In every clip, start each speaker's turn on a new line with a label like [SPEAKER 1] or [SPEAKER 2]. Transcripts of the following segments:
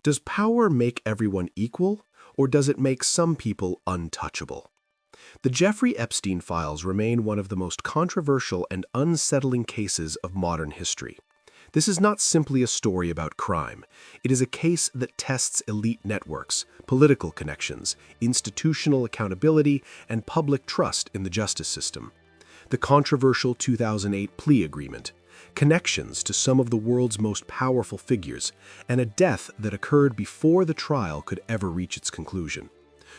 [SPEAKER 1] Does power make everyone equal, or does it make some people untouchable? The Jeffrey Epstein files remain one of the most controversial and unsettling cases of modern history. This is not simply a story about crime. It is a case that tests elite networks, political connections, institutional accountability, and public trust in the justice system. The controversial 2008 plea agreement, connections to some of the world's most powerful figures, and a death that occurred before the trial could ever reach its conclusion.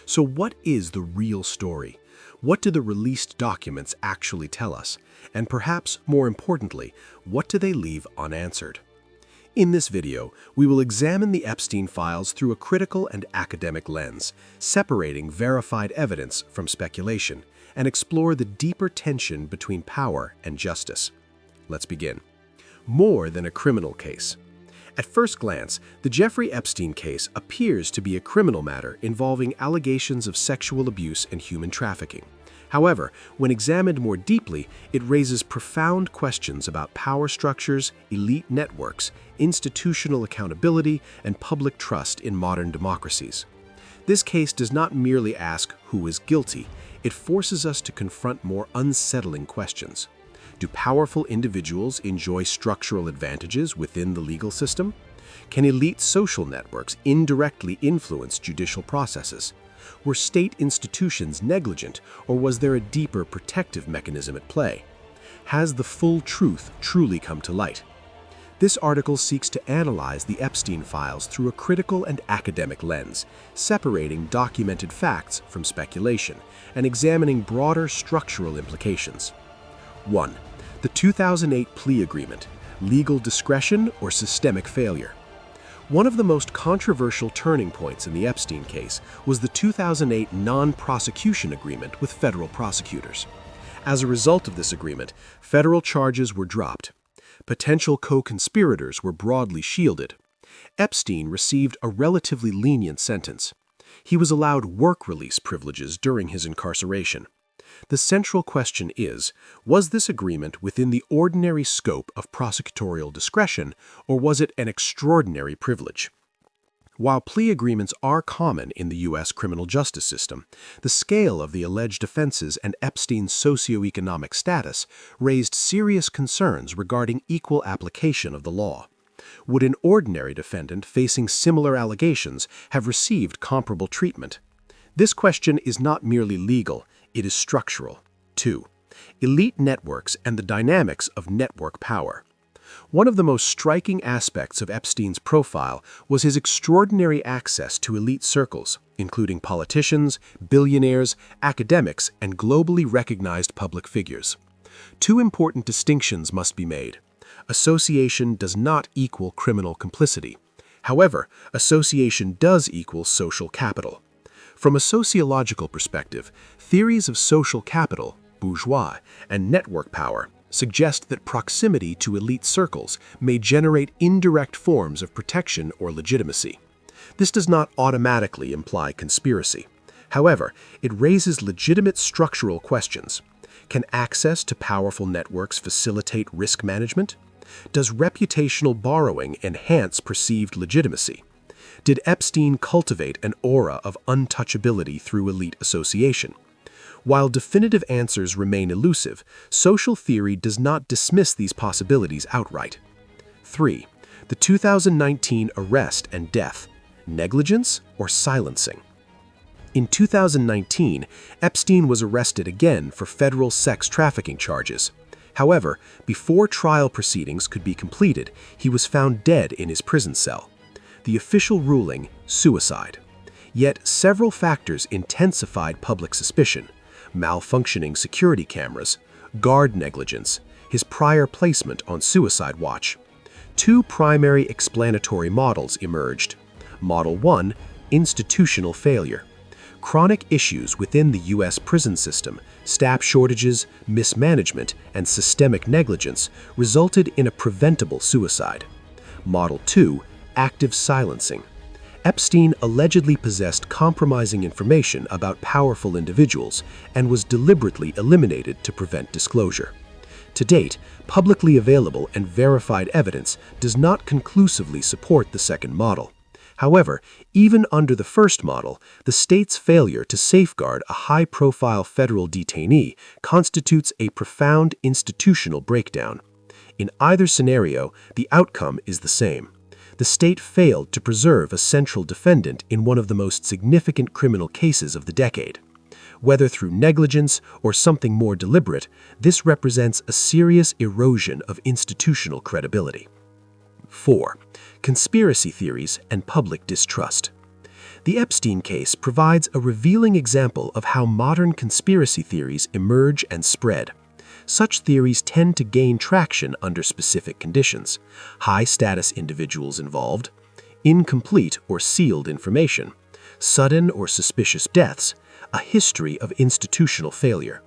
[SPEAKER 1] So what is the real story? What do the released documents actually tell us? And perhaps more importantly, what do they leave unanswered? In this video, we will examine the Epstein files through a critical and academic lens, separating verified evidence from speculation, and explore the deeper tension between power and justice. Let's begin. More than a criminal case. At first glance, the Jeffrey Epstein case appears to be a criminal matter involving allegations of sexual abuse and human trafficking. However, when examined more deeply, it raises profound questions about power structures, elite networks, institutional accountability, and public trust in modern democracies. This case does not merely ask who is guilty, it forces us to confront more unsettling questions. Do powerful individuals enjoy structural advantages within the legal system? Can elite social networks indirectly influence judicial processes? Were state institutions negligent, or was there a deeper protective mechanism at play? Has the full truth truly come to light? This article seeks to analyze the Epstein files through a critical and academic lens, separating documented facts from speculation and examining broader structural implications. 1. The 2008 plea agreement, legal discretion or systemic failure. One of the most controversial turning points in the Epstein case was the 2008 non-prosecution agreement with federal prosecutors. As a result of this agreement, federal charges were dropped. Potential co-conspirators were broadly shielded. Epstein received a relatively lenient sentence. He was allowed work release privileges during his incarceration. The central question is, was this agreement within the ordinary scope of prosecutorial discretion, or was it an extraordinary privilege? While plea agreements are common in the U.S. criminal justice system, the scale of the alleged offenses and Epstein's socioeconomic status raised serious concerns regarding equal application of the law. Would an ordinary defendant facing similar allegations have received comparable treatment? This question is not merely legal, it is structural. 2. Elite networks and the dynamics of network power. One of the most striking aspects of Epstein's profile was his extraordinary access to elite circles, including politicians, billionaires, academics, and globally recognized public figures. Two important distinctions must be made. Association does not equal criminal complicity. However, association does equal social capital. From a sociological perspective, theories of social capital, bourgeois, and network power suggest that proximity to elite circles may generate indirect forms of protection or legitimacy. This does not automatically imply conspiracy. However, it raises legitimate structural questions. Can access to powerful networks facilitate risk management? Does reputational borrowing enhance perceived legitimacy? Did Epstein cultivate an aura of untouchability through elite association? While definitive answers remain elusive, social theory does not dismiss these possibilities outright. 3. The 2019 arrest and death. Negligence or silencing? In 2019, Epstein was arrested again for federal sex trafficking charges. However, before trial proceedings could be completed, he was found dead in his prison cell. The official ruling, suicide. Yet several factors intensified public suspicion: malfunctioning security cameras, guard negligence, his prior placement on suicide watch. Two primary explanatory models emerged. Model 1, institutional failure. Chronic issues within the U.S. prison system, staff shortages, mismanagement, and systemic negligence resulted in a preventable suicide. Model 2, active silencing. Epstein allegedly possessed compromising information about powerful individuals and was deliberately eliminated to prevent disclosure. To date, publicly available and verified evidence does not conclusively support the second model. However, even under the first model, the state's failure to safeguard a high-profile federal detainee constitutes a profound institutional breakdown. In either scenario, the outcome is the same. The state failed to preserve a central defendant in one of the most significant criminal cases of the decade. Whether through negligence or something more deliberate, this represents a serious erosion of institutional credibility. 4. Conspiracy theories and public distrust. The Epstein case provides a revealing example of how modern conspiracy theories emerge and spread. Such theories tend to gain traction under specific conditions: high-status individuals involved, incomplete or sealed information, sudden or suspicious deaths, a history of institutional failure.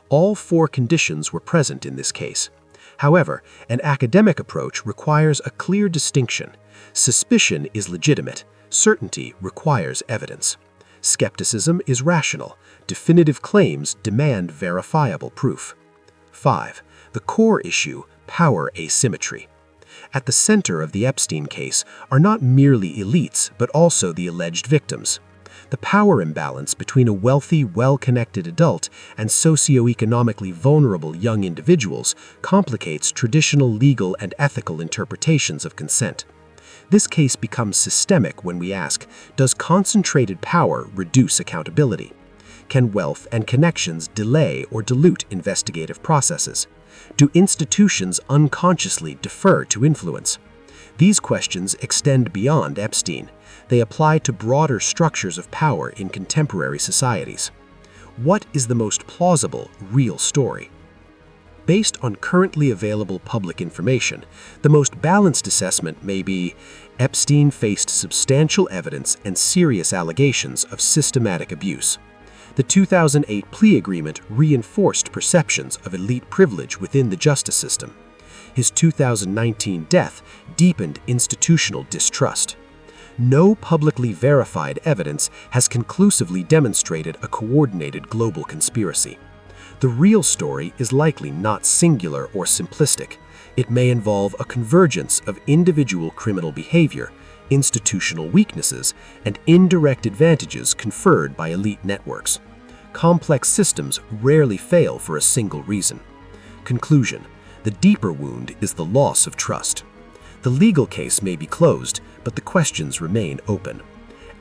[SPEAKER 1] All four conditions were present in this case. However, an academic approach requires a clear distinction. Suspicion is legitimate. Certainty requires evidence. Skepticism is rational. Definitive claims demand verifiable proof. 5. The core issue: power asymmetry. At the center of the Epstein case are not merely elites, but also the alleged victims. The power imbalance between a wealthy, well-connected adult and socioeconomically vulnerable young individuals complicates traditional legal and ethical interpretations of consent. This case becomes systemic when we ask, does concentrated power reduce accountability? Can wealth and connections delay or dilute investigative processes? Do institutions unconsciously defer to influence? These questions extend beyond Epstein. They apply to broader structures of power in contemporary societies. What is the most plausible, real story? Based on currently available public information, the most balanced assessment may be: Epstein faced substantial evidence and serious allegations of systematic abuse. The 2008 plea agreement reinforced perceptions of elite privilege within the justice system. His 2019 death deepened institutional distrust. No publicly verified evidence has conclusively demonstrated a coordinated global conspiracy. The real story is likely not singular or simplistic. It may involve a convergence of individual criminal behavior, institutional weaknesses, and indirect advantages conferred by elite networks. Complex systems rarely fail for a single reason. Conclusion: the deeper wound is the loss of trust. The legal case may be closed, but the questions remain open.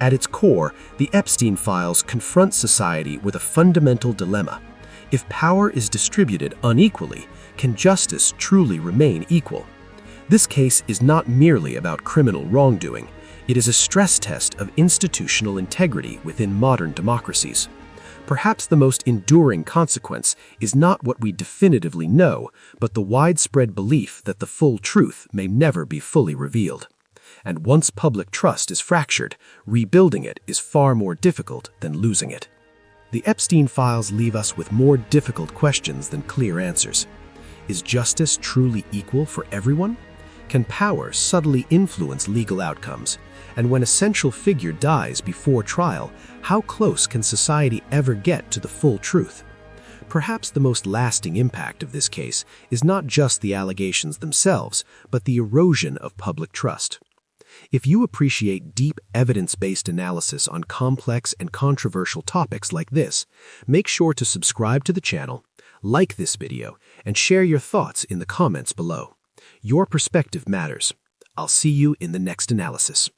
[SPEAKER 1] At its core, the Epstein files confront society with a fundamental dilemma. If power is distributed unequally, can justice truly remain equal? This case is not merely about criminal wrongdoing. It is a stress test of institutional integrity within modern democracies. Perhaps the most enduring consequence is not what we definitively know, but the widespread belief that the full truth may never be fully revealed. And once public trust is fractured, rebuilding it is far more difficult than losing it. The Epstein files leave us with more difficult questions than clear answers. Is justice truly equal for everyone? Can power subtly influence legal outcomes? And when a central figure dies before trial, how close can society ever get to the full truth? Perhaps the most lasting impact of this case is not just the allegations themselves, but the erosion of public trust. If you appreciate deep, evidence-based analysis on complex and controversial topics like this, make sure to subscribe to the channel, like this video, and share your thoughts in the comments below. Your perspective matters. I'll see you in the next analysis.